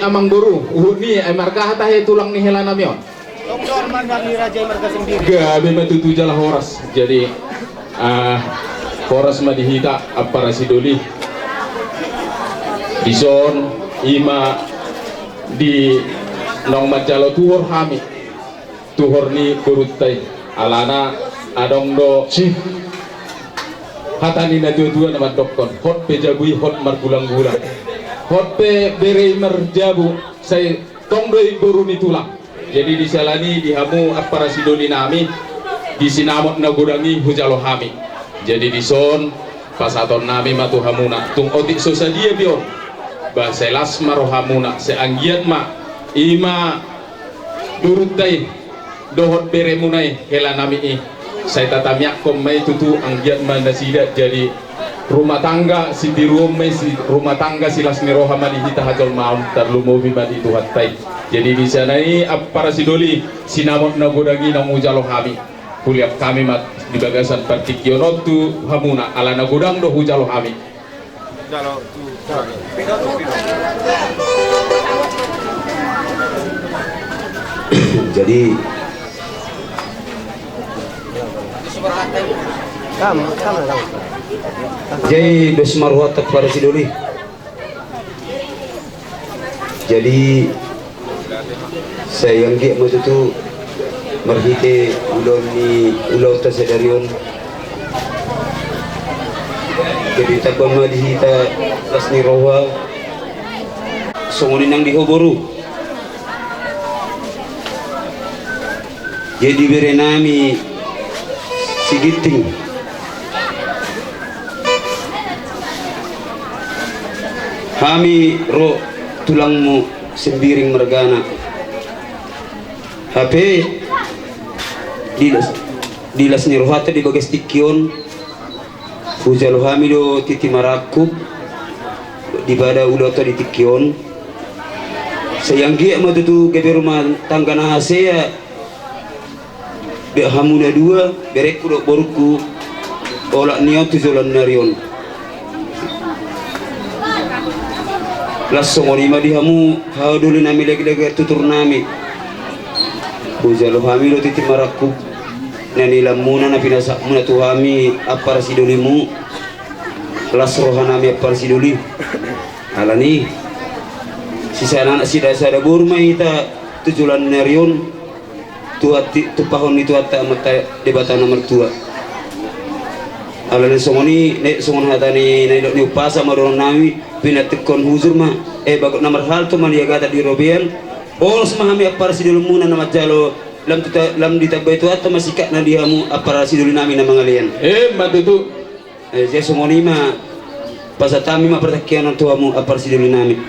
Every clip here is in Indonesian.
amang buru ni markah tah tulang ni hela namion Doktor mandang ni raja marga sendiri gabe matutu jalah horas jadi horas madihita apara sidoli dison ima di nong majalo tuhor hami tuhor ni kurutai alana adong do si hatani na dua nama doktor hot pe jabui hot margulang-gulang hot pe bere merjabu saya tongdoi buruni tulang jadi disalani dihamu apara sidoli nami di sinamot na gudangi hujalo hami jadi dison pasaton nami matu hamuna tung otik sosadia bion baselas marohamuna seanggiat ma ima durutai dohot bere munai hela nami saya tatamiak komai tutu anggiat mandasida jadi rumah tangga si di rumah tangga silas niroha madi hita hajol maun terlumo bimadi tuhat tai jadi di sana ini para sidoli sinamot na godangi na mujalo hami kuliah kami mat di bagasan partikiono tu hamuna ala na godang do hujalo hami jadi jadi besmarwat para sidoli jadi saya yang dia maksud tu merhite ulon ni ulau tasadarion jadi tabang madihita lasni roha songonin nang dihoboru jadi berenami sigiting kami ro tulangmu sembiring mergana HP dilas ni rohata di bagas tikion hujalo hami do titi marakub di bada udah di tikion sayang gia matutu gebe rumah tangga na hasea be hamuna dua bereku do boruku olak niat tujulan narion langsung orima di hamu hau dulu nami lagi tutur nami hujalo hami do titi marakub nani lamuna na pinasak muna tu hami apar sidolimu las rohanami apar sidoli alani sisa anak sida sada burma ita tujulan narion tuati tupahon itu atta mata debatan nomor 2 alani songoni nek songon hatani nek ni upasa maron nami pinatekon huzur ma bagot nomor hal to man yaga di robian olos mahami apar sidolimu na majalo lam ditabay itu atau masih kak nadihamu apara siduli namin na mga liyan matutu saya sumoni ma pasatami ma pertakian ng tuhamu apara siduli namin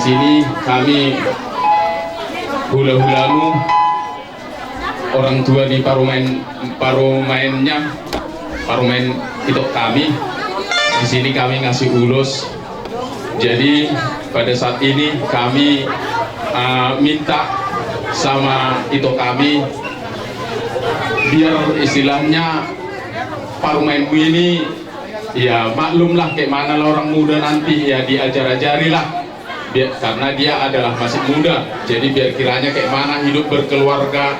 sini kami hula-hulamu orang tua di parumain itu kami di sini kami ngasih ulus jadi pada saat ini kami minta sama itu kami biar istilahnya parumainmu ini ya maklumlah kayak mana orang muda nanti ya diajar-ajarilah karena dia adalah masih muda jadi biar kiranya kayak mana hidup berkeluarga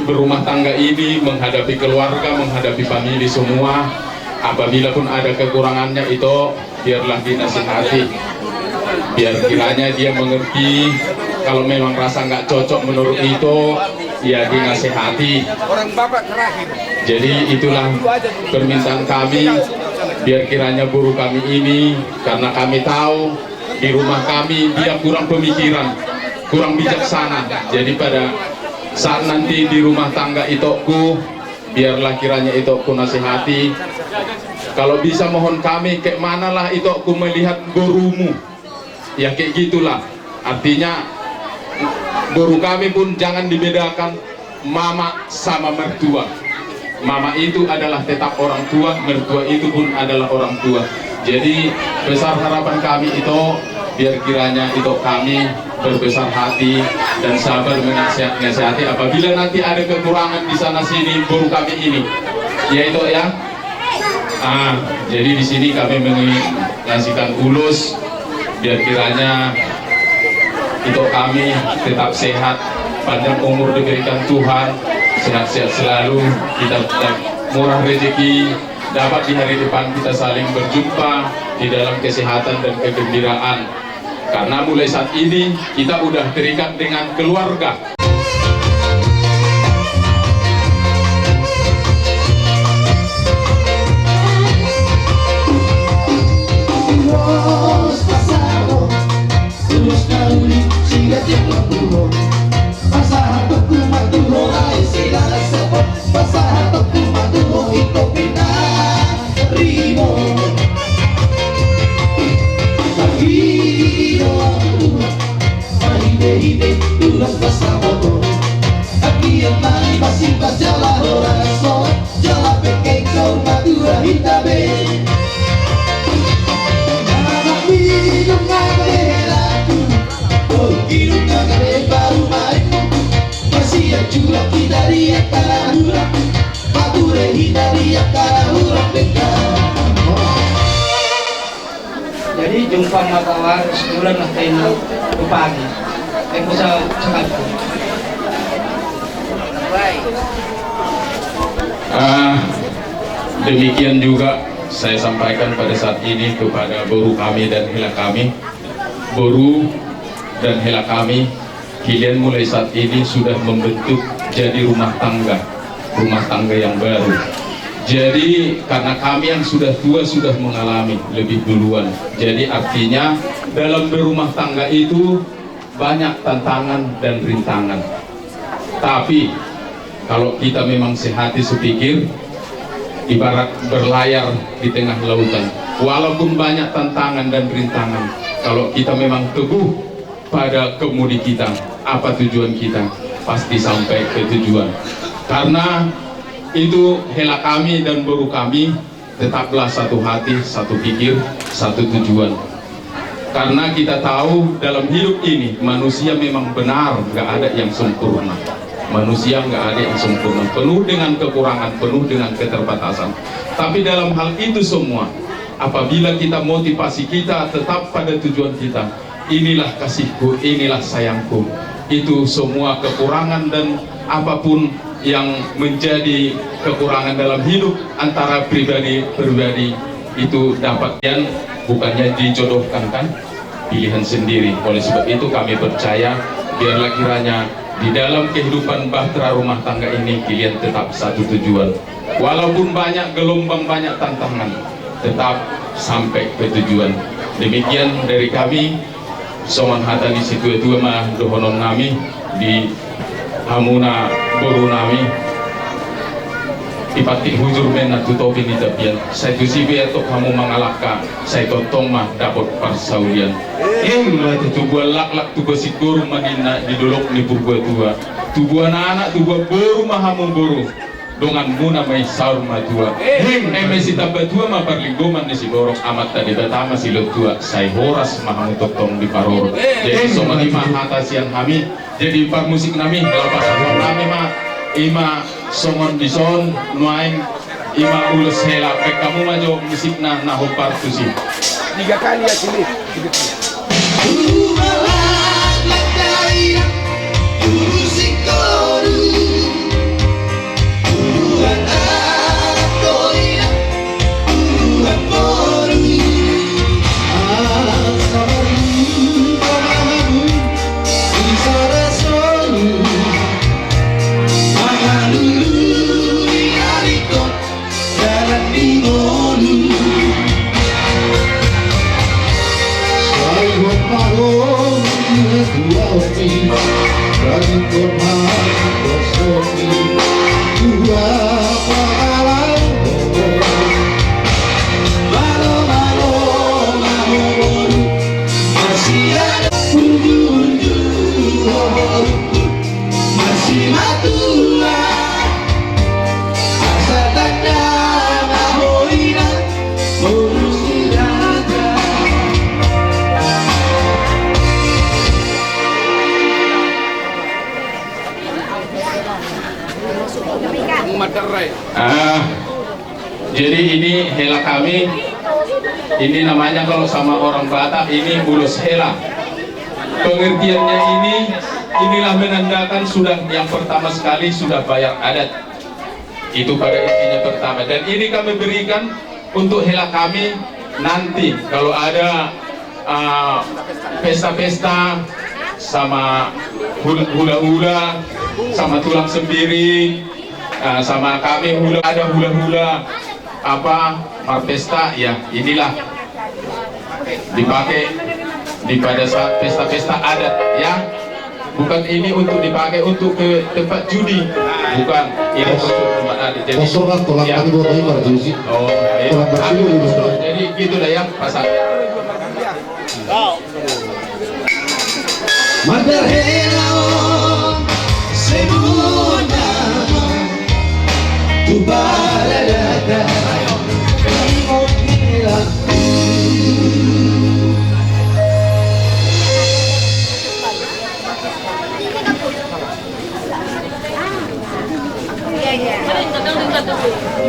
berumah tangga ini menghadapi keluarga menghadapi famili semua apabila pun ada kekurangannya itu biarlah dinasihati, biar kiranya dia mengerti. Kalau memang rasa nggak cocok menurut itu, ya dinasihati. Orang bapak terakhir. Jadi itulah permintaan kami, biar kiranya guru kami ini, karena kami tahu di rumah kami dia kurang pemikiran, kurang bijaksana. Jadi pada saat nanti di rumah tangga itokku, biarlah kiranya itokku nasihati. Kalau bisa mohon kami, kayak manalah itokku melihat gurumu, ya kayak gitulah. Artinya guru kami pun jangan dibedakan mama sama mertua. Mama itu adalah tetap orang tua, mertua itu pun adalah orang tua. Jadi besar harapan kami itu, biar kiranya itu kami berbesar hati dan sabar menasihati apabila nanti ada kekurangan di sana sini guru kami ini, yaitu ya. Jadi di sini kami mengasihkan ulus, biar kiranya itu kami tetap sehat, panjang umur diberikan Tuhan, sehat-sehat selalu, kita murah rezeki, dapat di hari depan kita saling berjumpa di dalam kesehatan dan kegembiraan. Karena mulai saat ini kita udah terikat dengan keluarga. Jadi jumpa matawar sebulan lah tayo pagi. Aku sa kalpo. Demikian juga saya sampaikan pada saat ini kepada boru kami dan hela kami. Boru dan hela kami, kalian mulai saat ini sudah membentuk jadi rumah tangga yang baru. Jadi karena kami yang sudah tua sudah mengalami lebih duluan. Jadi artinya dalam berumah tangga itu banyak tantangan dan rintangan. Tapi kalau kita memang sehati sepikir, ibarat berlayar di tengah lautan. Walaupun banyak tantangan dan rintangan, kalau kita memang teguh pada kemudi kita, apa tujuan kita, pasti sampai ke tujuan. Karena itu hela kami dan boru kami tetaplah satu hati, satu pikir, satu tujuan. Karena kita tahu dalam hidup ini manusia memang benar nggak ada yang sempurna. Manusia nggak ada yang sempurna, penuh dengan kekurangan, penuh dengan keterbatasan. Tapi dalam hal itu semua, apabila kita motivasi kita tetap pada tujuan kita, inilah kasihku, inilah sayangku, itu semua kekurangan dan apapun yang menjadi kekurangan dalam hidup antara pribadi itu dapat dan bukannya dijodohkan, kan pilihan sendiri. Oleh sebab itu kami percaya biarlah kiranya di dalam kehidupan bahtera rumah tangga ini kalian tetap satu tujuan, walaupun banyak gelombang, banyak tantangan, tetap sampai ke tujuan. Demikian dari kami Soman hatani situ itu mah dohonon nami di hamuna boru nami ipatik hujur mena tutopi ni tapian saya tu sibi atau kamu mengalahkan saya totong mah dapat persaulian lah itu buat lak tu besikur manina di dolok ni buat tua tu buat anak tu buat boru mahamu boru dongan muna may saur matua mesi tambah tua mah perlinggoman ni si borok amat tadi pertama si lot tua saya horas mahamu totong di paror jadi soma lima hatasian kami jadi par musik nami kalau pas nami mah ima songon dison nuain ima ulus hela pek kamu majo musik nah hopar tu sih 3 kali ya sini. Jadi ini hela kami, ini namanya kalau sama orang Batak ini ulus hela. Pengertiannya inilah menandakan sudah yang pertama sekali sudah bayar adat. Itu pada intinya pertama. Dan ini kami berikan untuk hela kami nanti kalau ada pesta-pesta sama hula-hula, sama tulang sembiri, sama kami ada hula-hula apa pesta ya, inilah dipakai pada saat pesta-pesta adat ya, bukan ini untuk dipakai untuk ke tempat judi, bukan, ini untuk tempat adat. Jadi ya. Oh ya. Jadi gitulah ya pasal.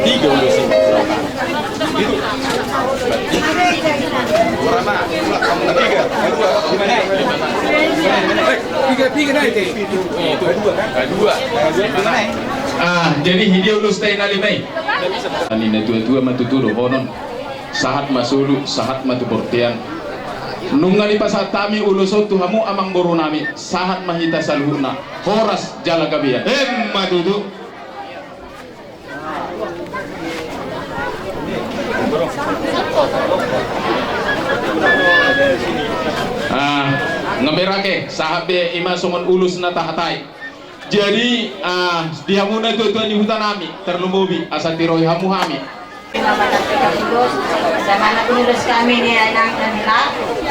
Tiga udah sih. Itu. Berapa? Tiga. Tiga naik. Dua. Jadi hidia ulus tain alimai. Anina tua matutulu honon. Sahat masulu, sahat matuportian. Nungali pasat tami ulusot tuhamu amang borunami. Sahat mahita salhuna. Horas jala kabia. Matutu. Ngemerake sahabe ima songon ulus na tahatai. Jadi dihamuna tuan di hutan kami terlumbubi asatiroy hamu kami. Sama anak ulus kami ini anak nila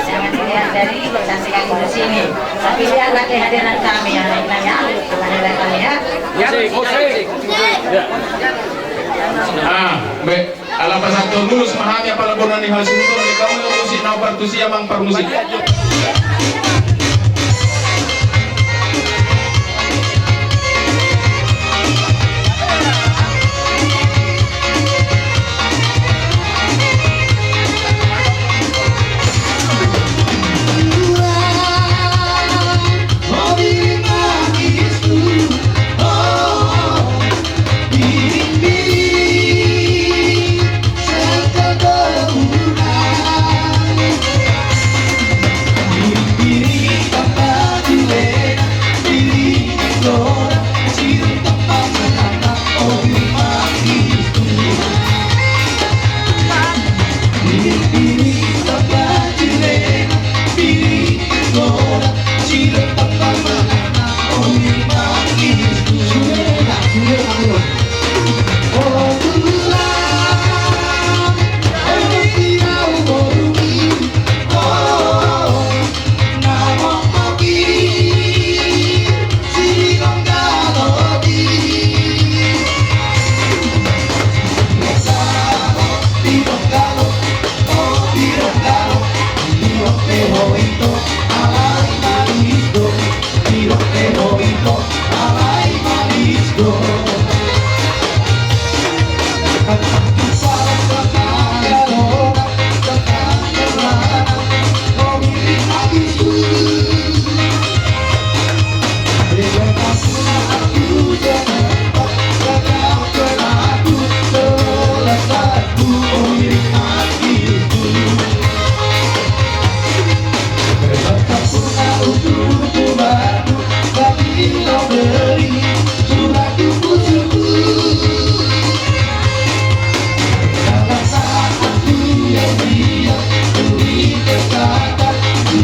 jangan dilihat dari kecantikan ulus ini, tapi dia lagi hadiran kami yang lainnya hadiran kami ya. Baik, ala pasal lulus mahami apa laporan di hasil itu kamu yang musik nau partusi amang parmusik.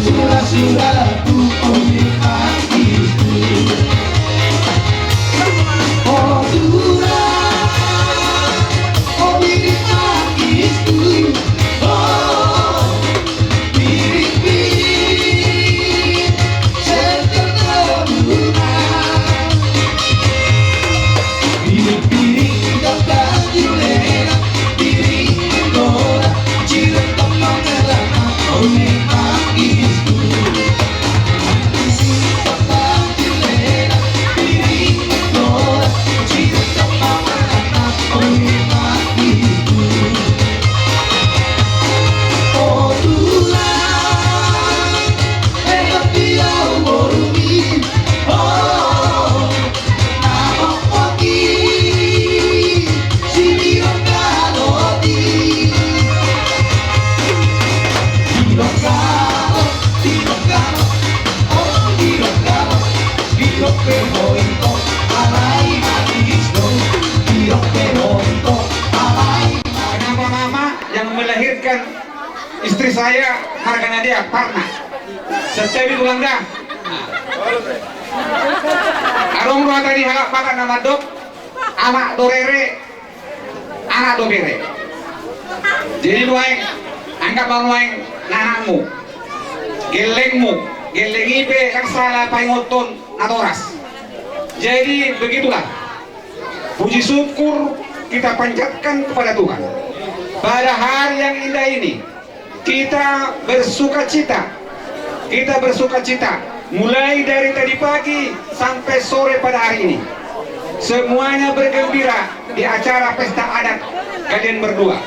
Surat-suratku, oh, yang melahirkan istri saya, harganya dia Parna Setiawi Tulangga. Arong dua tadi halak pakan nama dok, anak dorere, anak dobere. Jadi luaing, anggap luaing nanakmu, gelengmu, geleng ibe yang salah paingoton natoras. Jadi begitulah. Puji syukur kita panjatkan kepada Tuhan. Pada hari yang indah ini, kita bersuka cita. Kita bersuka cita. Mulai dari tadi pagi sampai sore pada hari ini. Semuanya bergembira di acara pesta adat kalian berdua.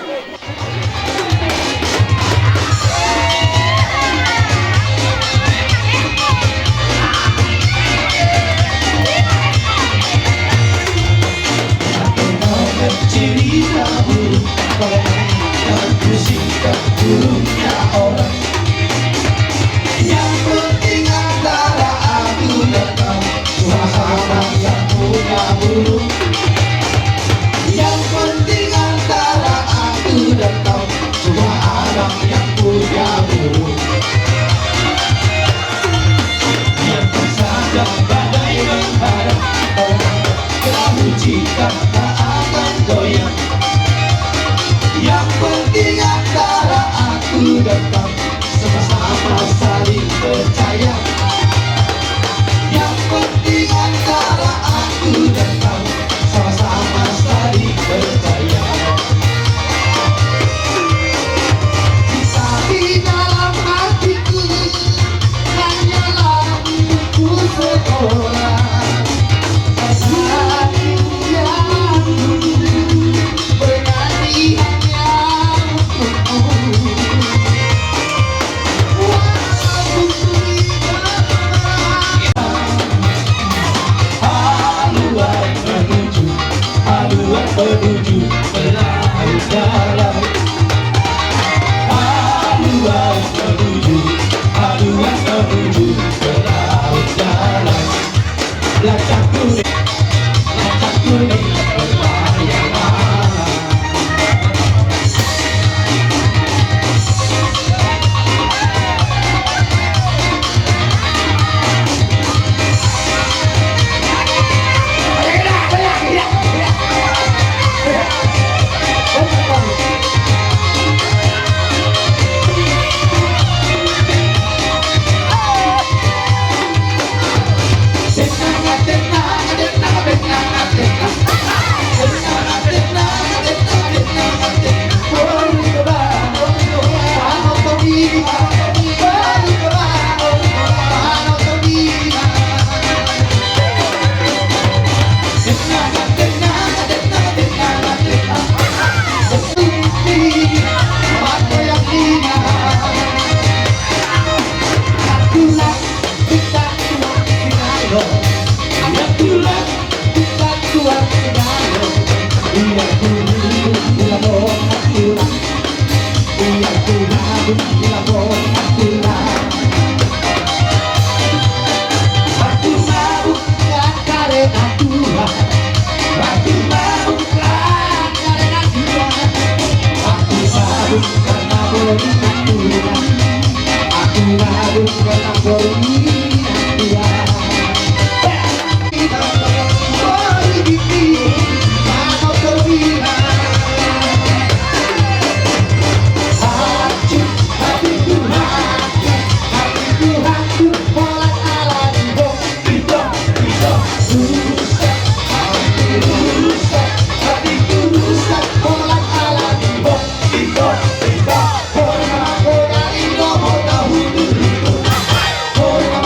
Yang penting antara aku dan kau sama-sama saling percaya. Yang penting antara aku dan kau sama-sama saling percaya. Kita di dalam hatiku hanyalah buku sekolah. Menuju ke laut dalam, haluan menuju ke laut dalam. Lacak kuning berbayang. Oh,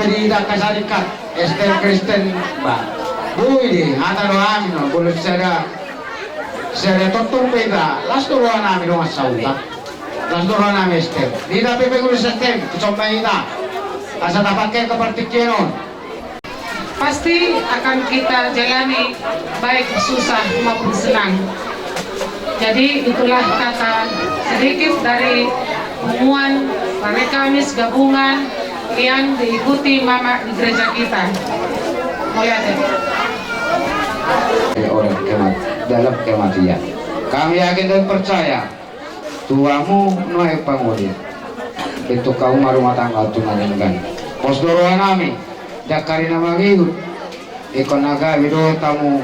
di kasarikat Esther Kristen ba bui di ata do amin no boleh saya totor pega las do amin do sauta las do amin Esther di dapat pegul sistem coba ita asa dapat ke kepartikian pasti akan kita jalani baik susah maupun senang. Jadi itulah kata sedikit dari umuman Pare Kamis gabungan yang diikuti mama di gereja kita. Mulai orang dalam kematian. Kami yakin dan percaya tuamu noe pangodi. Itu kau rumah tangga tunangan. Posdoroan kami. Jakari nama gigut ikon naga bido tamu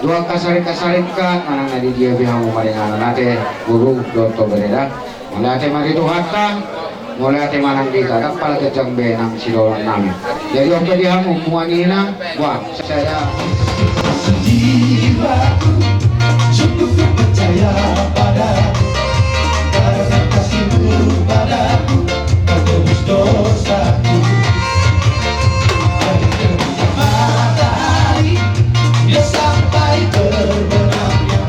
dua kasari-kasari kan manang nadi dia bilang maringan nate guru doto bereda mulai ate mari tu hatta mulai ate manang di kadak pala kejang benang sidolan nami jadi oke dia hamu muanina wah saya jiwaku cukup percaya padamu karena kasihmu padaku kau tebus dosaku. Dia sampai terbenamnya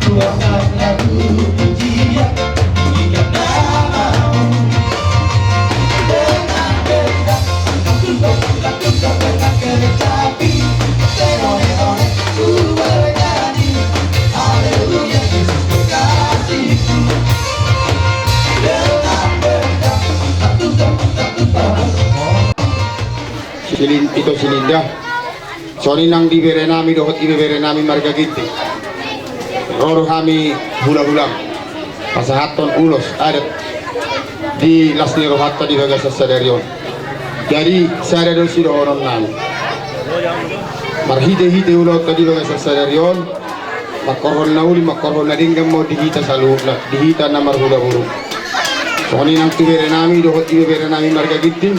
tuakan lagu pujian tinggikan namamu dengan benda lakukan dengan kecapi tenone ku bernyanyi haleluya Yesus kekasihku dengan benda lakukan itu silinda Soni nang dibere nami dohot ibere nami marga gitti. Roro kami hula-hulang. Pasahaton ulos adat di lasni rohatta di bagas sadarion. Jadi saya ada si orang nami. Marhite-hite ulot di bagas sadarion. Makorhon nauli makorhon na dinggam mau dihita salu dihita na marhula huru. Soni nang dibere nami dohot ibere nami marga gitti.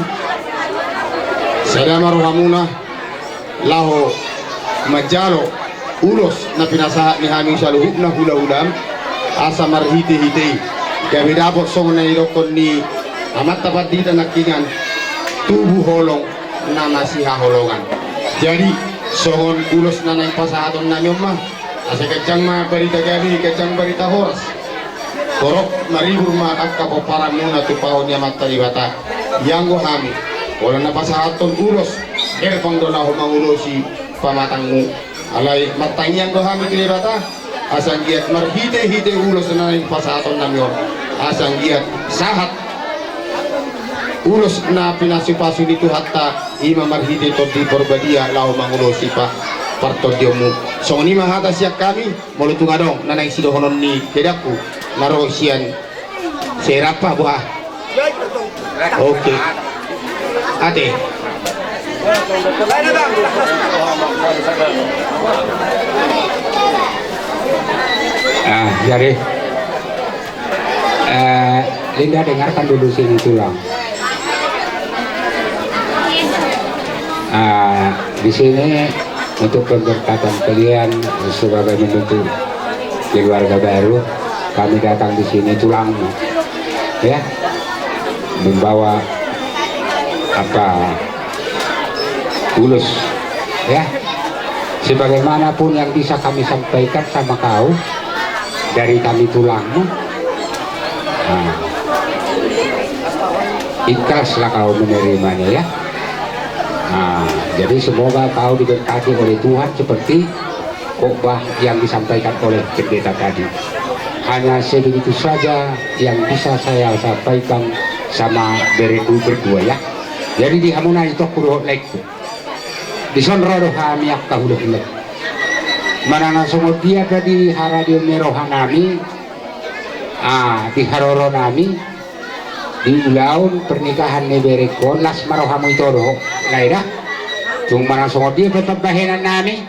Saya marohamuna laho majalo ulos na pinasahat ni Hami Saluhub na hula-hulam asa marhite-hitei gabi dapat song na irokon ni amat tapat dita nakingan tubuh holong na masih holongan jadi songon ulos na naing pasahaton na nyoma asa kacang ma berita gabi kacang berita horas korok maribur ma akka popara muna tu pahon yamat talibata yang go Hami wala na pasahaton ulos erpang dona mangulosi pamatangmu alai matangyan do hami kilibata asang giat marhite-hite ulos na pasaton namyon asang giat sahat ulos na pinasipasu itu hatta ima marhite to di porbadia lau mangulosi pa partodiomu songni mahata siak kami molutung adong nanay sidohonon ni kedaku naro sian serapa buah oke ate jadi Linda dengarkan dulu sini tulang. Di sini untuk pemberkatan kalian sebagai membentuk keluarga baru, kami datang di sini tulangmu, ya, membawa tulus, ya, sebagaimanapun yang bisa kami sampaikan sama kau dari kami tulangmu, ikhlaslah kau menerimanya, ya. Jadi semoga kau diberkati oleh Tuhan seperti khotbah yang disampaikan oleh pendeta tadi. Hanya sebegitu saja yang bisa saya sampaikan sama bereku berdua, ya. Jadi di hamuna itu kuruh lekku. Di sonrodo kami akka hulu hulu. Manana semua dia di haradio meroha nami, di haroro nami, di ulaun pernikahan neberekon las marohamu itu roh, lainnya. Cuma mana semua dia tetap bahenan nami.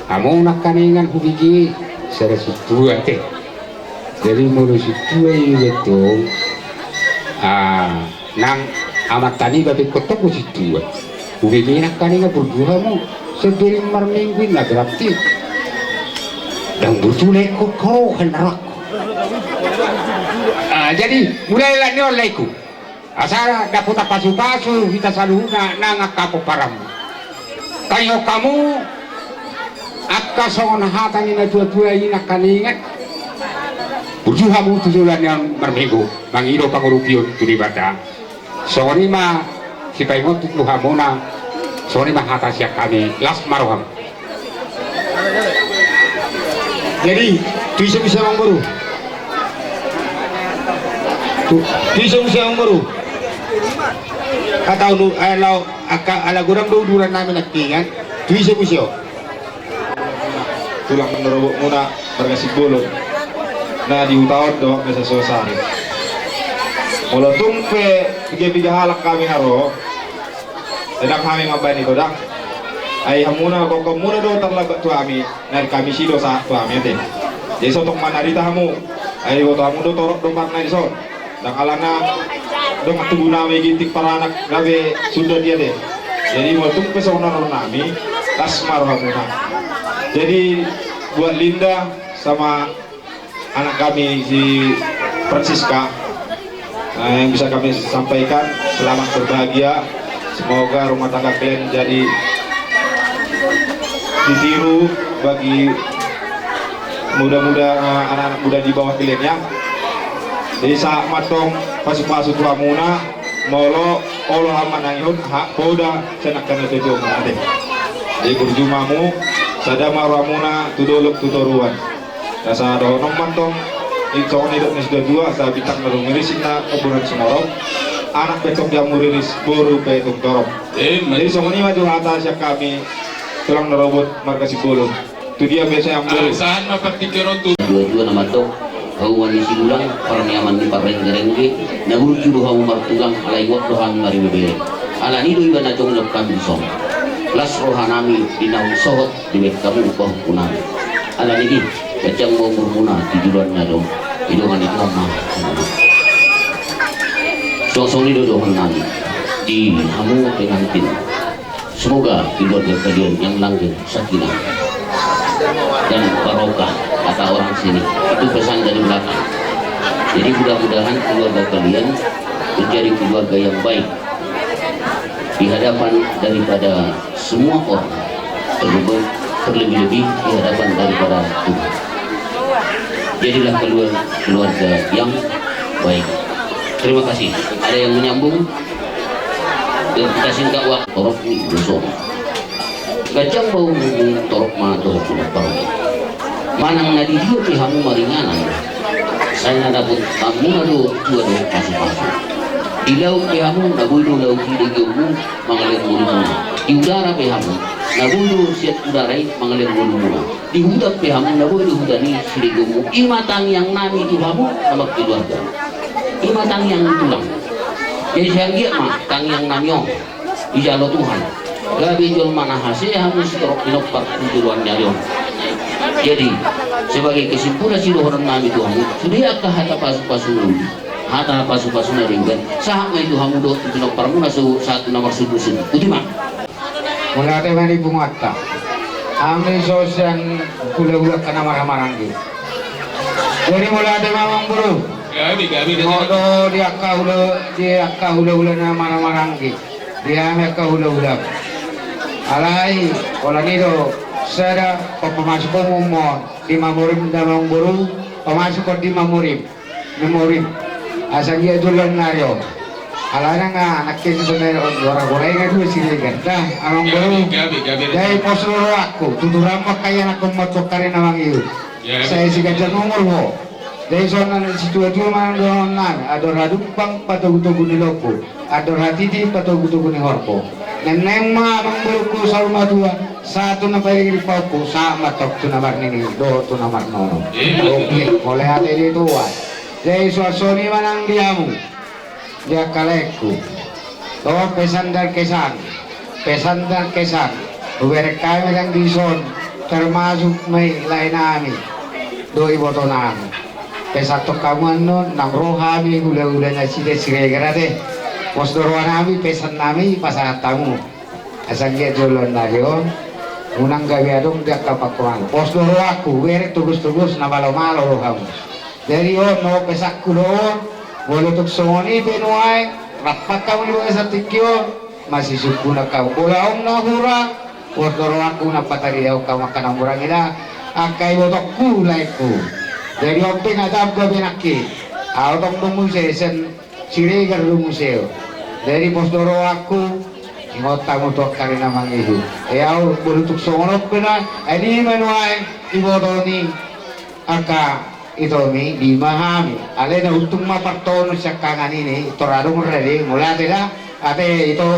Kamu nak kaningan hubigi serasi tua teh. Jadi mulu si tua itu, nang amat tani babi kotok si tua. Ubegi nak kaningan berdua mu sendiri marmingguin lah berarti. Dan berdua ikut kau hendak. Jadi mulailah ni olehku. asal dapat pasu-pasu kita saluhuna nangak kapo param kayo kamu akka songon hatan ina tua-tua ina kaningat ujuhamu tujulan yang berminggu mangido pangurupion tulibata soni ma si paingot tuhamuna soni ma hata siak kami las maroham Jadi bisa baru. Bisa baru. Kata ulu ala gurang duran namin nakingan. Bisa. Tulang menerobok muna berkasih bolong. Nah di utawat do bisa sosari. Kalau tumpe tiga halak kami haro, sedang kami mabani kodak. Ay hamuna kok muna do terlabat tu kami, nari kami si do sa tu kami ate. Jadi sotok manari tahamu, ay waktu kamu do torok do parna di son. Dan alana do matubu nami gintik para anak gawe sudah dia deh. Jadi mau tumpe sonar nami, tasmar hamuna. Jadi buat Linda sama anak kami si Francisca yang bisa kami sampaikan selamat berbahagia, semoga rumah tangga kalian jadi ditiru bagi muda-muda anak-anak muda di bawah kalian ya. Jadi saat matong pasu-pasu tuamuna molo Allah amanayun hak boda cenak kana tujuh ade. Jadi berjumamu sadama ramuna tudolok tutoruan. Rasa ada nomantong itu ini dok sudah dua saya bitang baru ngirisinna kuburan semorok anak besok yang muriris boru petung torok. Jadi songoni maju atas ya kami tulang nerobot markasi bolong. Itu dia biasa yang bolong. Saan mapaktikiron tu. Dua-dua nama tok hawan isi ulang para nyaman di pareng-gerengge nabur judo hawu martulang alai wak dohang mari bebele. Ala ni do iban atong lok kami song. Las rohanami dinau sohot diwek kamu upah kunami. Ala ni kacang mau murmuna tiduran nado hidungan itu mah. Song-song ni do nami di hamu pengantin. Semoga keluarga kalian yang langgeng sakinah dan barokah kata orang sini. Itu pesan dari belakang. Jadi mudah-mudahan keluarga kalian menjadi keluarga yang baik di hadapan daripada semua orang, terlebih-lebih di hadapan daripada Tuhan. Jadilah keluarga yang baik. Terima kasih. Ada yang menyambung? Kita singkat waktu torok ni besok. Gajang bau torok mana torok punya parok. Manang nadi dia pihamu maringanan. Saya dapat kamu nado dua pasu-pasu. Di laut pihamu nabuido laut di gemu mangalir mulu. Di udara pihamu nabuido siat udarai mangalir mulu. Di hutan pihamu nabuido hudani sirigemu. Imatang yang nami tuhamu nama keluarga. Imatang yang tulang. Jadi saya lihat mah tang yang namyo ijalo Tuhan gabi jual mana hasil harus terok dinopak tujuan nyarion. Jadi sebagai kesimpulan si dohon nami Tuhan sudah akah hata pasu-pasu naringgan saham itu hamu do tinok parmuna satu nomor sudu utima mulai ada mani bungata ambil sosial kula-kula kana marah-maranggi jadi mulai ada mamang buru Gabi modo dia kahula na marang-maranggi dia me kahula alai ola nido sada pamasuk umum di mamurim damang buru pamasuk di mamurim memorim asal dia jualan nario alana nga nakkin sebenarnya orang-orang yang dua sini ganda amang buru dari posro aku tuturan pakaian aku motokarin amang iyo saya si gajah nomor ho. Dari zona situ-situ mana doang ador hadupang patogutogu ni loko, ador hatiti patogutogu ni horko. Neneng ma mangburuku salma dua, satu na paling di pauku, sama tok tu namar nini, do tu namar nono. Oke, oleh hati di tua. Dari suasoni manang diamu, dia kaleku. Doa pesan dan kesan, Beberapa kami yang dison, termasuk mai lain ami, doi botonami. Pesatok kamu non nang rohami gula-gula na sire gerade pos dorwan nami pesan nami pasangan tamu asal dia jolon nayon unang gawi adong dia kapakuan pos doro aku werek tugus-tugus na malo-malo rohamu dari no pesak kulon boleh tuk songoni penuai rapat kamu di bawah satikyo masih suku na kau bola om na hura waktu aku na patari daw kau makan amurang ina akai botokku laiku jadi om teng ada gua benaki autom dumuseo sen siregar dumuseo dari pos doro aku ingota mutok karena mangihu au bulutuk songonot pena ini manuai ibodoni aka itomi di mahami ale na untung mapartono sa kangan ini toradong ready mula tila ate ito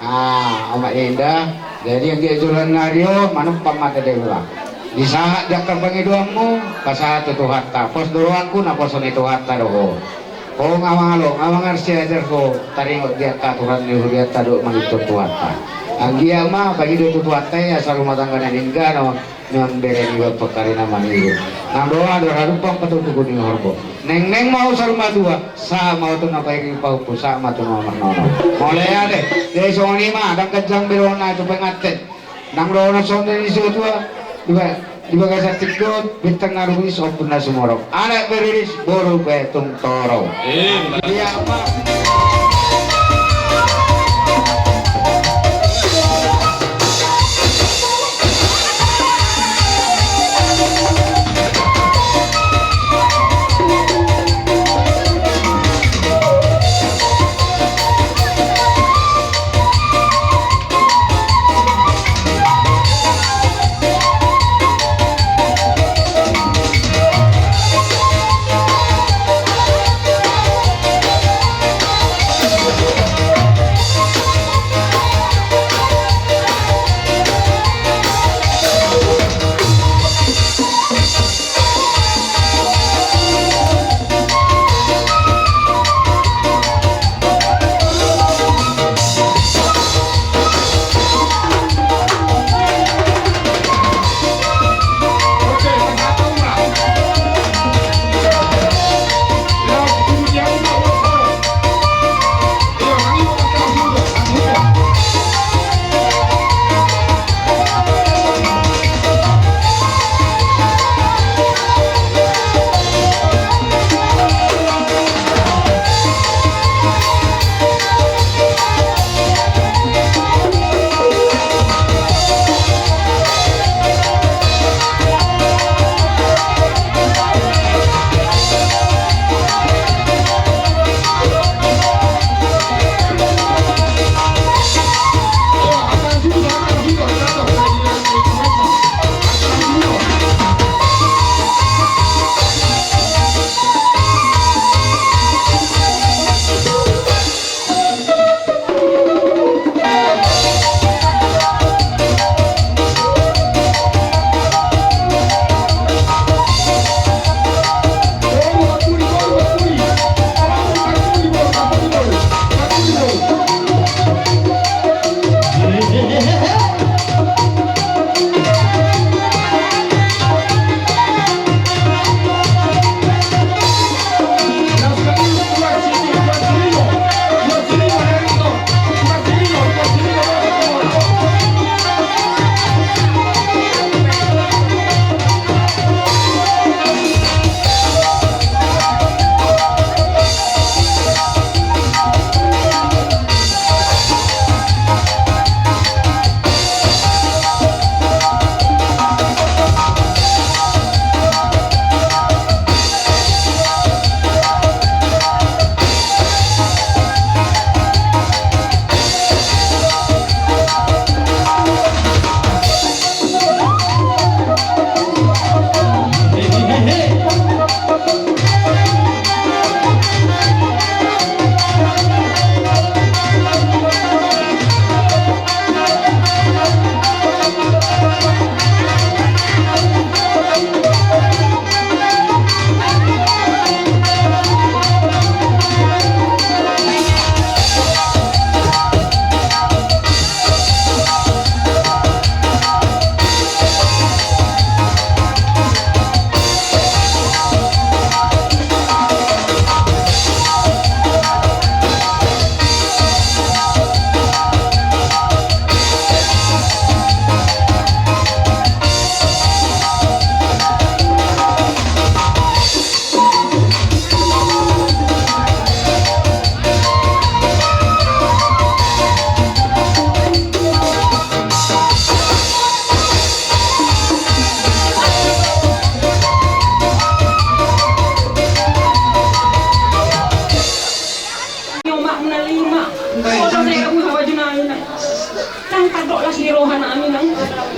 Oma Enda jadi yang diajuran nario manuk pamata dewa di saat dia kerbangi doangmu pasal tu hatta pos doro aku na poson itu hatta doho oh ngawang arsia ajar ko taringot dia taturan ni dia tado mangitot hatta anggia mah bagi do hatta ya sa rumah tangga na ningga no nyon bere ni buat perkara nama ni nang doa ada rumpang patutu kuning horbo neng mau sa rumah dua sa mau tu na baik pau pu sa ma tu nomor nono mole ade de soni mah dang kejang berona tu pengatet nang doa son ni su tua diba kasa tikot bintang naruis opun na sumorok anak beriris boru betung toro iya mah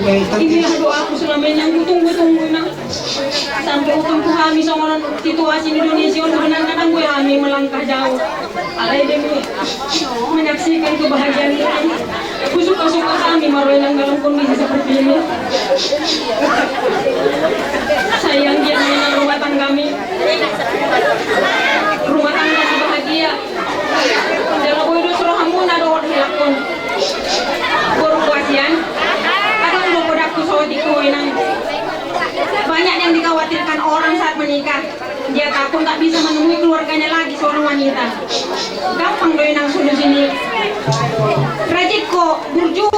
Inilah doaku selama ini yang kutunggu-tunggu nak. Sampai utangku kami sama orang situasi Indonesia sebenarnya kadang gue kami melangkah jauh. Alai demi menyaksikan kebahagiaan ini. Aku suka-suka kami maroilang dalam kondisi seperti ini. Sayang dia mengenal rumah tangga kami. Rumah tangga bahagia. Jangan boleh disuruh hamun ada orang hilakun. Korupsian. Kadang lo podakku sotiku inang. Banyak yang dikhawatirkan orang saat menikah. Dia takut tak bisa menemui keluarganya lagi seorang wanita. Gampang doy nang solusi ini. Rajin kok burju.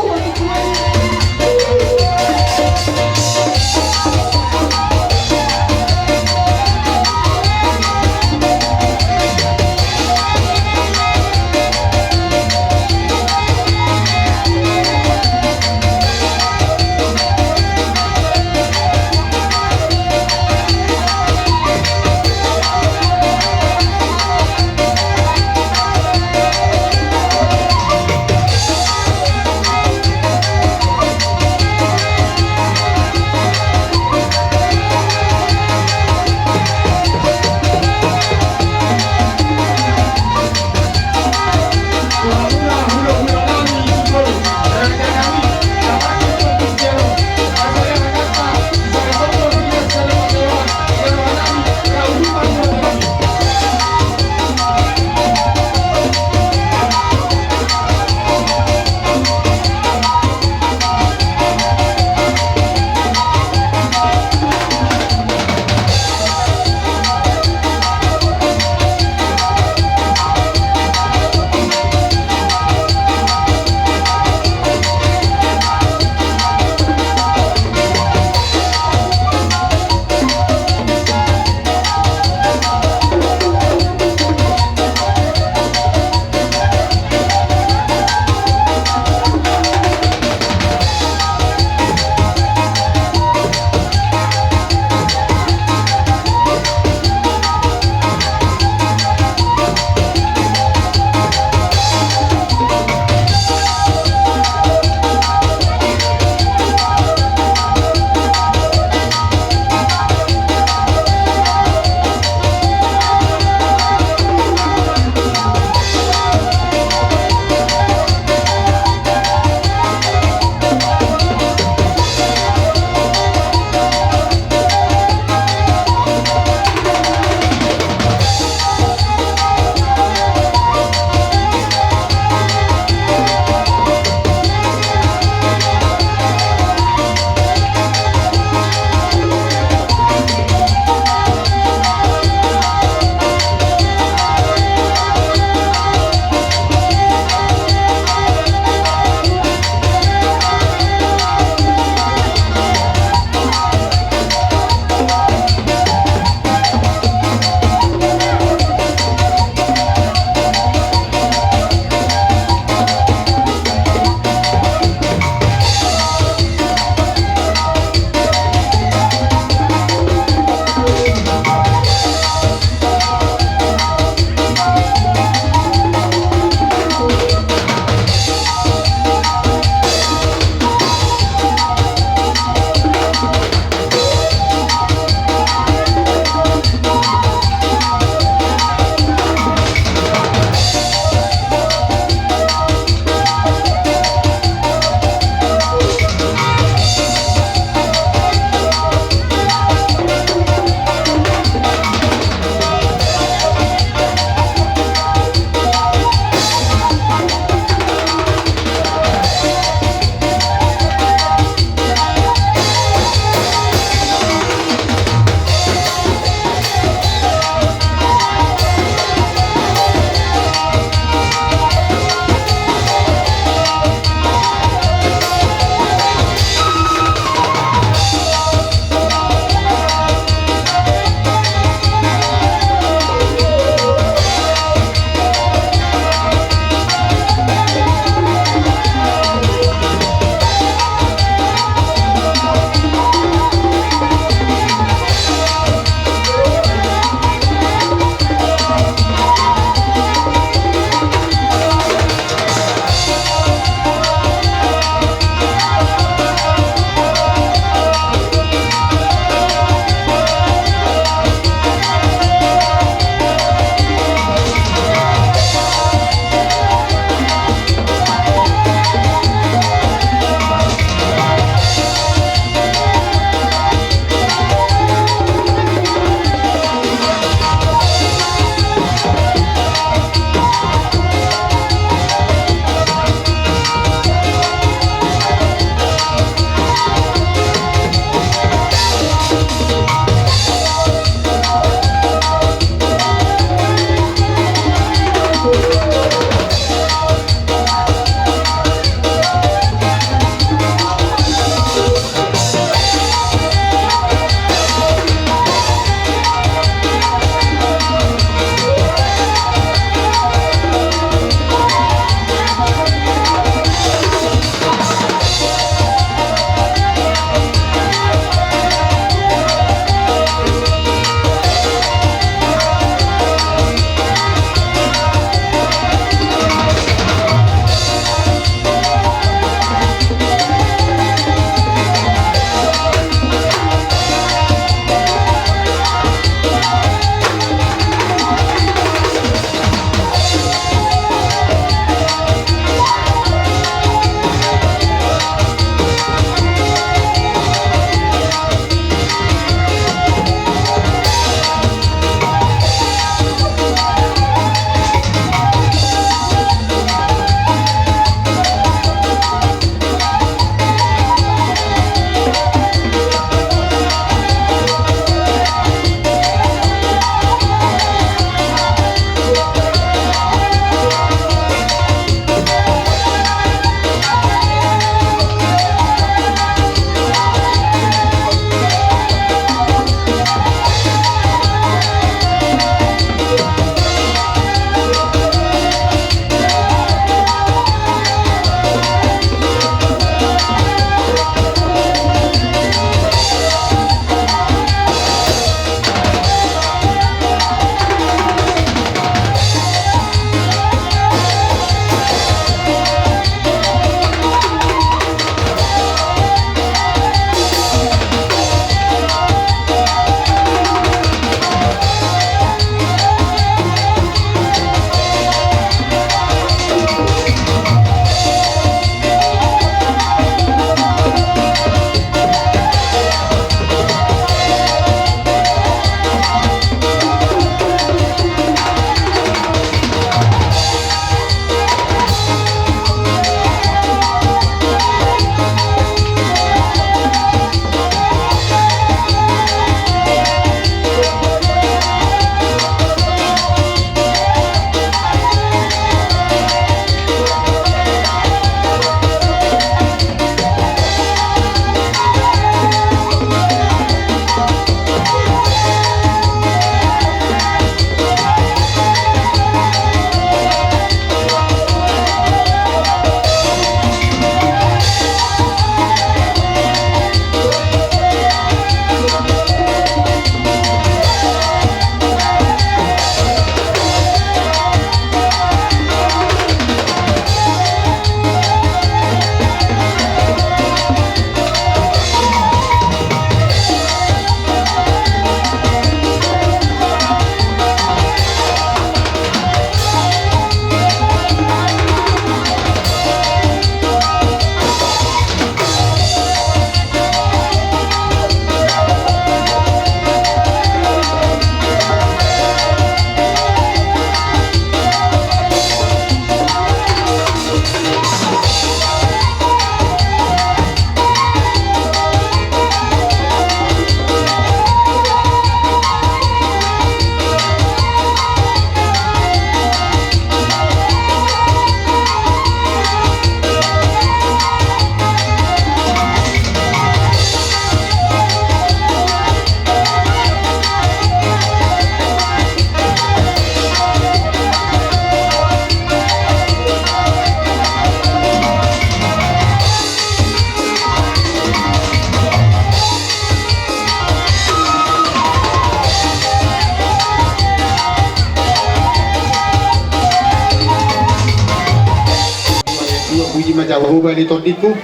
majawa hubani todiku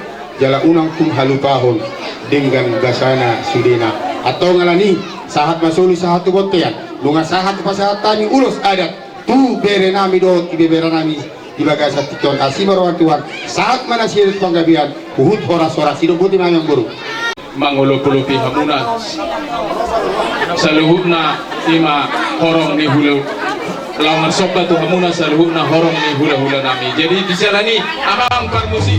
jala unang kum halupahon dengan gasana sudena atau ngalani sahat masuli sahatu botean lunga sahat pasahatani ulus adat tu bere nami do ibe bere nami ibagasa tikon asima rawan Tuhan saat mana sirut panggabian uhud horas-horas hidup putih yang buruk mangolo-pulupi hamuna saluhutna ima horong ni hulu lawan sokta tu hamuna saluhutna horong ni hula-hula nami jadi dijalani amang parmusi.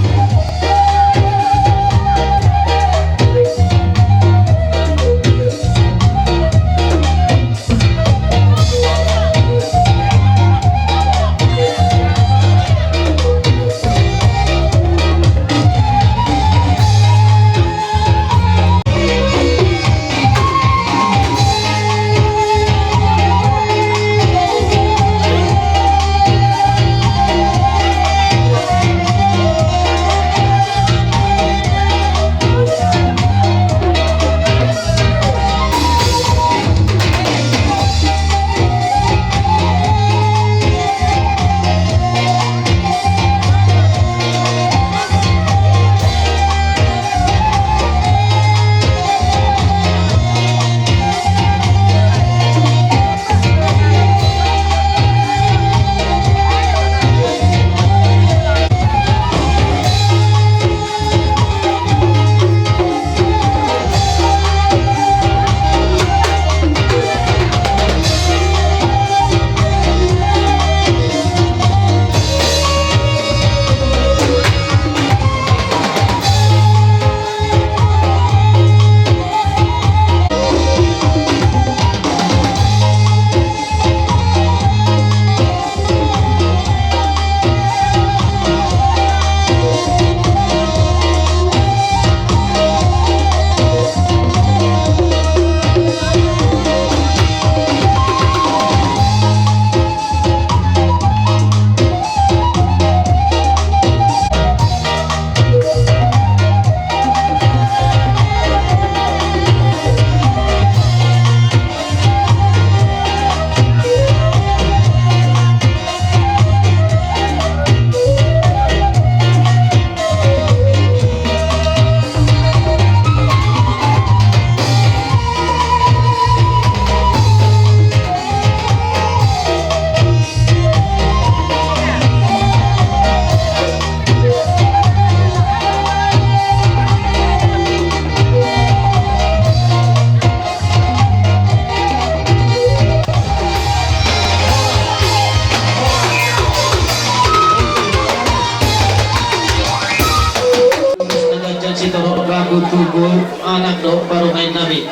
tubuh anak do baru main nabi.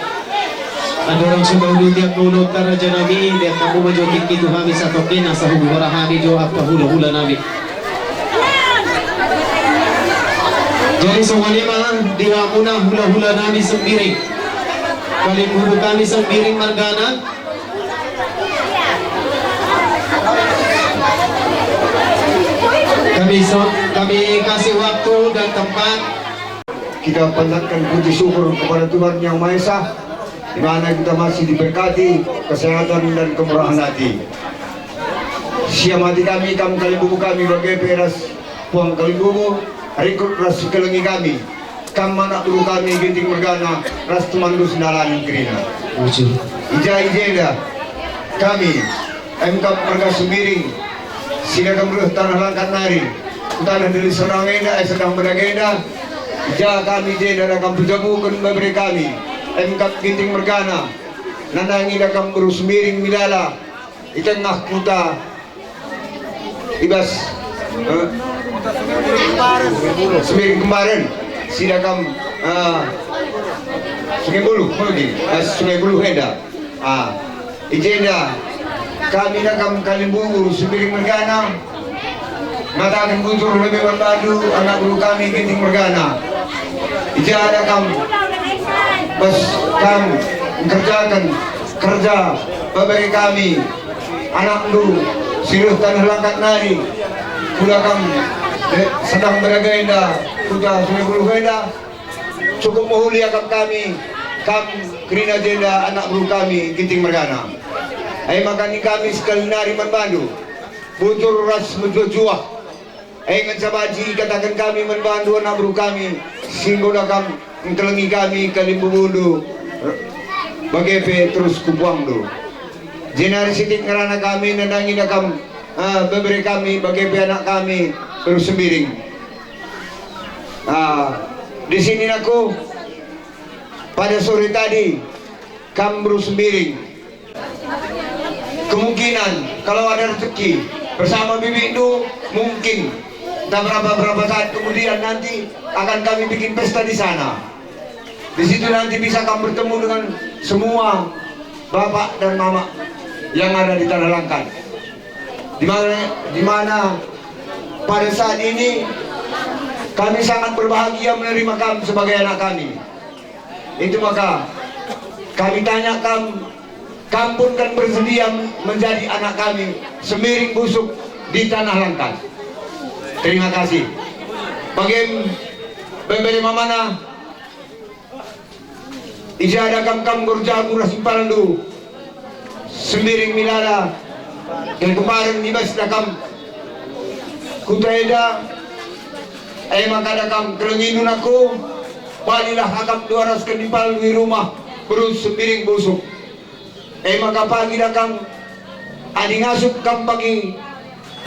Ada orang sudah tiap mulut taraja nabi dia kamu menjoki itu kami satu kena sahubu barahami jo apa hula-hula nabi. Jadi semuanya diwamuna hula-hula nabi sembiring. Kali guru kami sembiring margana. Kami kasih waktu dan tempat. Kita panjatkan puji syukur kepada Tuhan Yang Maha Esa, di mana kita masih diberkati kesehatan dan kemurahan hati. Siam hati kami, kalimbubu kami bagai peras puang kalimbubu, rikut ras kelengi kami, anak dulu kami ginting mergana, ras temandu sendalan kerina. Ija kami, MK Marga Sembiring, silakan beruh tanah langkat nari, tanah dari serang enda, sedang beragenda. Ja kami jeda akan berjamukan memberi kami MK Ginting Mergana nanangi akan berus miring milala itengah kuta ibas Semiring kemarin silakan Sungai Bulu Sungai Bulu Heda ijenda kami akan Kalimbubu Semiring Mergana mata akan bujur lebih berbadu anak bulu kami Ginting Mergana. Ijada kamu bos kamu kerjakan kerja bagi kami anak lu siruh tanah langkat nari kuda kamu sedang beragenda kuda Sungai Bulu Heda cukup muliakan kami kerina jenda anak bulu kami Ginting Mergana. Makani kami sekali nari membantu bujur ras menjujuah Ingat sabaji katakan kami membantu anak bro kami singgoda kami kelengi kami kalimbu bundu bagepe terus kubuang do. Jenari sidik ngerana kami nendangi nakam beberi kami bagepe anak kami terus sembiring. Di sini aku pada sore tadi kambru sembiring. Kemungkinan kalau ada rezeki bersama Bibi itu mungkin tak berapa saat kemudian nanti akan kami bikin pesta di sana. Di situ nanti bisa kamu bertemu dengan semua bapak dan mama yang ada di Tanah Langkat. Di mana pada saat ini kami sangat berbahagia menerima kamu sebagai anak kami. Itu maka kami tanya kamu pun kan bersedia menjadi anak kami semiring busuk di Tanah Langkat. Terima kasih. Bagi mamana ijada kam gurja murah simpaldu semiring milala dan kemarin nibas dakam kutaida maka dakam kelengin aku palilah akam 200 kenipal di rumah berus semiring busuk maka pagi dakam adi ngasuk kam pagi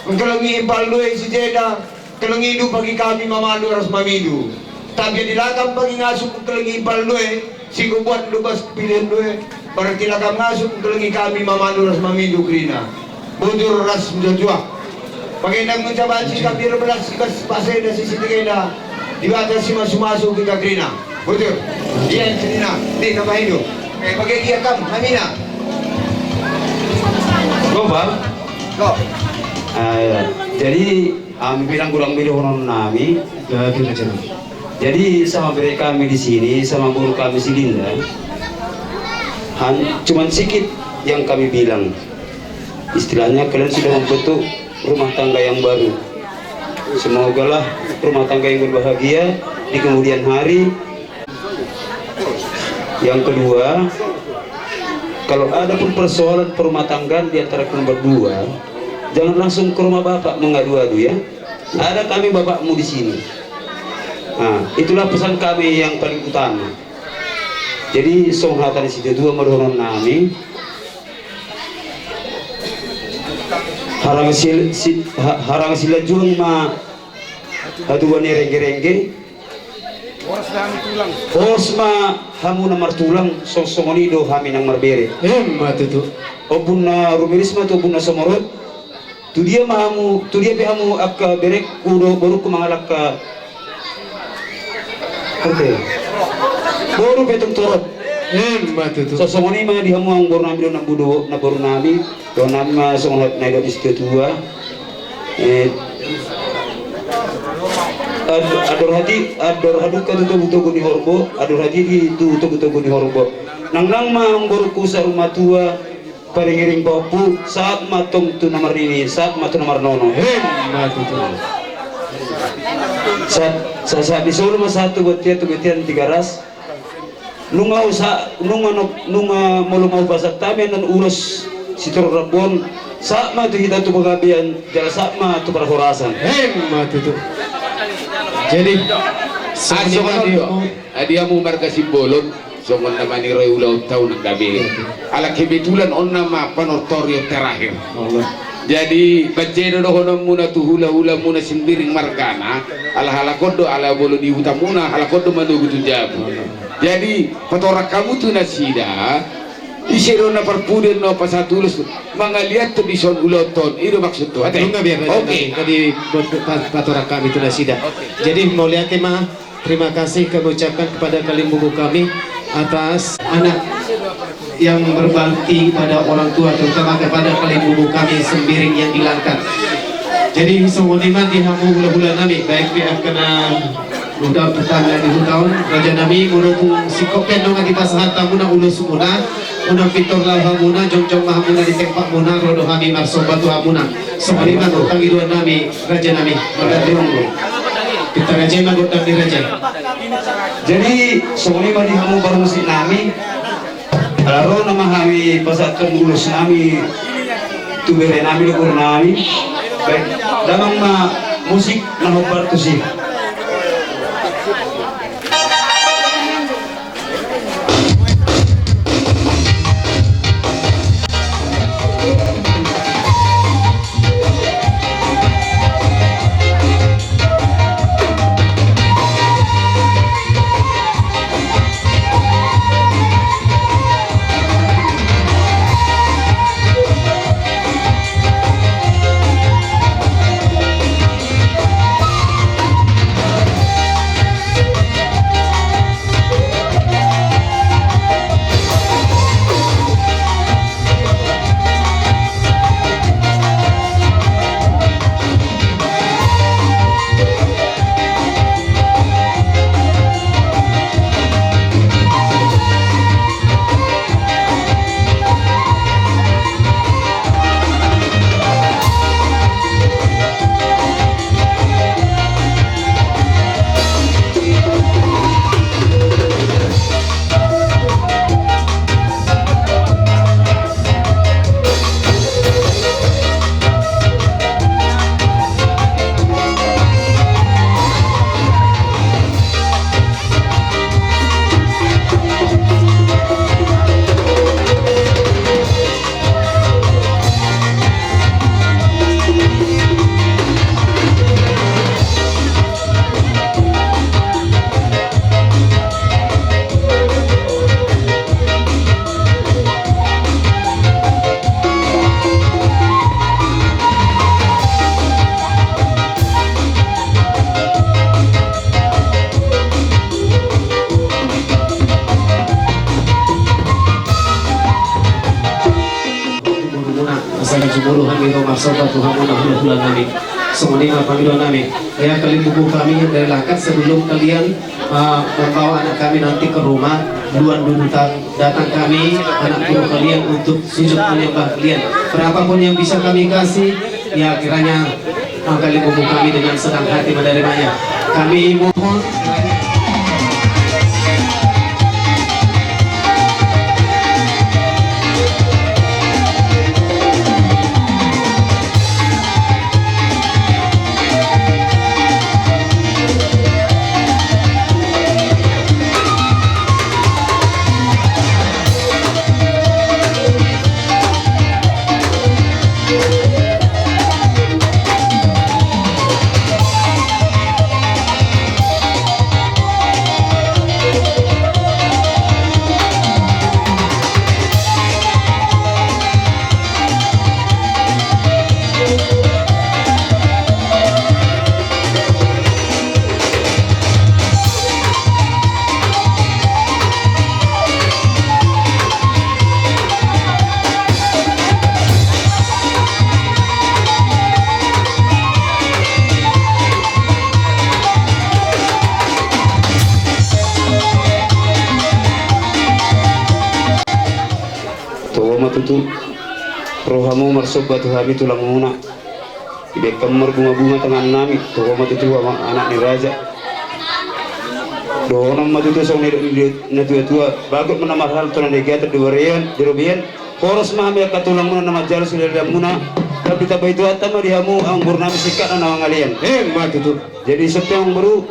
mengkelengi impal dua si jeda kelengidu pagi kami mamandu ras mamidu tapi dilakam pagi ngasuk kelengi impal dua si kubuat lubas pilihan dua berarti lakam ngasuk kelengi kami mamandu ras mamidu krina budur ras menjajua pagindang mencaban si kapir belas kas pasai dan sisi tegenda dibatas si masuk kita krina budur iya krina di nama hidup pakai dia kam mamina Gopal kok jadi bilang kurang milih orang nami jadi sama mereka kami di sini sama guru kami si Linda cuman sedikit yang kami bilang istilahnya kalian sudah membentuk rumah tangga yang baru semogalah rumah tangga yang berbahagia di kemudian hari. Yang kedua, kalau ada pun persoalan perumah tangga di antara kalian berdua, jangan langsung ke rumah bapak mengadu-adu ya. Ada kami bapakmu di sini. Nah, itulah pesan kami yang paling utama. Jadi songhatan situ dua merupakan nami. Harang sila juang ma aduan rengge-rengge. Osma hamu na martulang sosongoni do hami nang marbere. Matutu. Obun na rumirisma to obun na somorot. Tu dia mahamu, tu dia behamu akka berek kudo baru kumangalak ka. Oke. Baru betung torot. Matutu. Sosongoni ma dihamu ang baru nami do nang budo na baru nami do nami ma songot na do istitua. Ador hadu ka tutubu ni horbo ador hadi di tutubu ni horbo nang ma ngorku sa rumah tua paringiring bapu saat matong tu nomor ini saat matong nomor nono saat disuruh mas satu betian 3 ras nunga mau basak tamen dan urus sitor rabon saat ma tu kita tu pagabian jala saat ma tu perhorasan matutu. Jadi dia mau marga simbolon songon namani roy ulau tahun gabe ala kebetulan on nama panotorio terakhir jadi bacero do hono muna tu hula muna simbiring margana ala kodo ala bolo di hutamuna ala kodo manugu tu jabu jadi patorak kamu tu nasida isero na perpuden no pasatulus mangaliat tu bison uloton itu maksud tu ate oke tadi patorak kami itu nasida jadi mau lihat mah terima kasih kami ucapkan kepada kalian buku kami atas anak yang berbakti pada orang tua terutama kepada kalian buku kami sembiring yang dilangkat jadi semua diman dihamu hula-hula nami baik pihak kena udah petanda di tahun raja nami menunggu si kopen dong di pasahan tamuna ulus muna unang pitor lalhamuna jong mahamuna di tempat muna rodo kami marsobatu hamuna semaliman utang iduan nami raja nami kita raja magodang di raja jadi semaliman di hamu baru si nami lalu nama kami pasatun ulus nami tu bere nami lukur nami baik damang ma musik nahobar tu sih. Sana jumuru kami rumah sobat Tuhan bulan kami semuanya panggilan kami ya kali buku kami yang dari Langkat sebelum kalian membawa anak kami nanti ke rumah duluan dulu datang kami anak buah kalian untuk sujud menyembah kalian berapapun yang bisa kami kasih ya kiranya kali buku kami dengan senang hati menerimanya kami mohon tutu rohamu marsobat Tuhami tulang muna ibe kamar bunga-bunga tangan nami tuwa matutu sama anak ni raja doonam matutu sang ni tua bagot menamar hal tunan negata dirobian poros mahami katulang muna nama jalan sudah muna tapi tak itu atama dihamu anggur nami sikat na ngalian matutu jadi setiap yang baru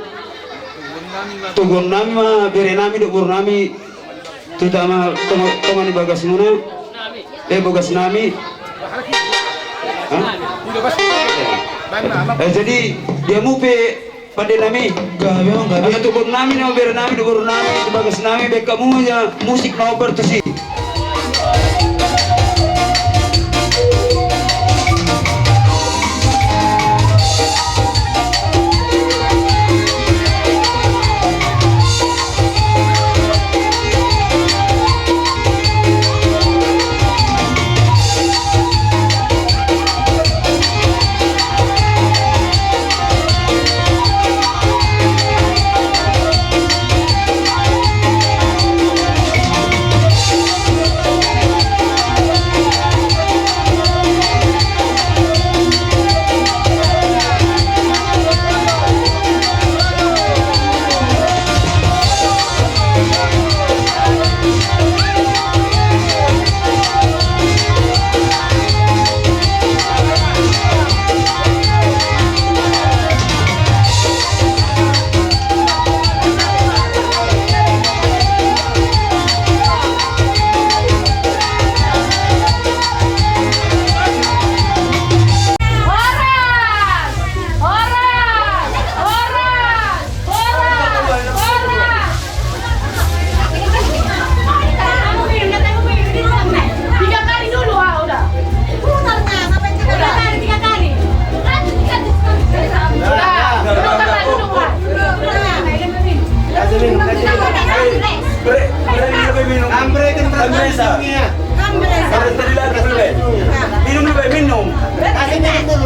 tugon nami mah bere nami dokur nami tutama teman di bagas muna bogas nami jadi dia mupe pada nami ada tukur nami nama bere nami dokur nami bagas nami bekamu aja musik mau bertusi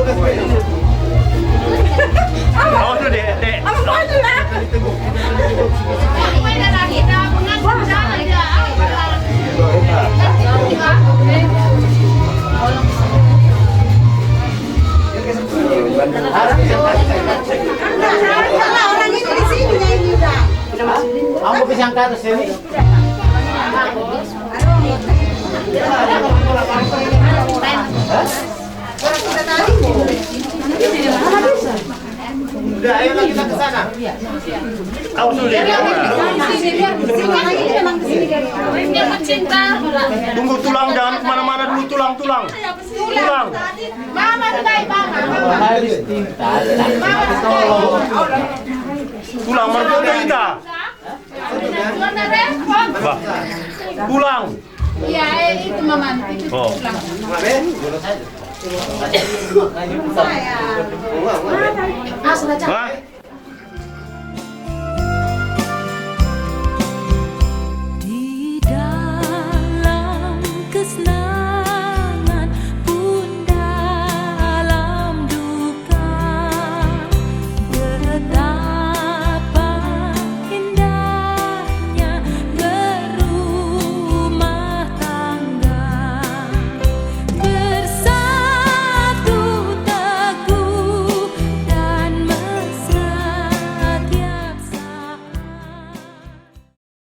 Awas dulu dek. Orang itu di sini nyanyi udah. Aku bisa angkat atas sini. Udah, ayo kita ke sana. Awas dulu dek. Tunggu tulang, jangan kemana-mana dulu tulang. Tulang. Mama baik mama. Habis tinta. Tulang mergoda kita. Bah. Tulang. Iya, itu mama. Oh. Hah?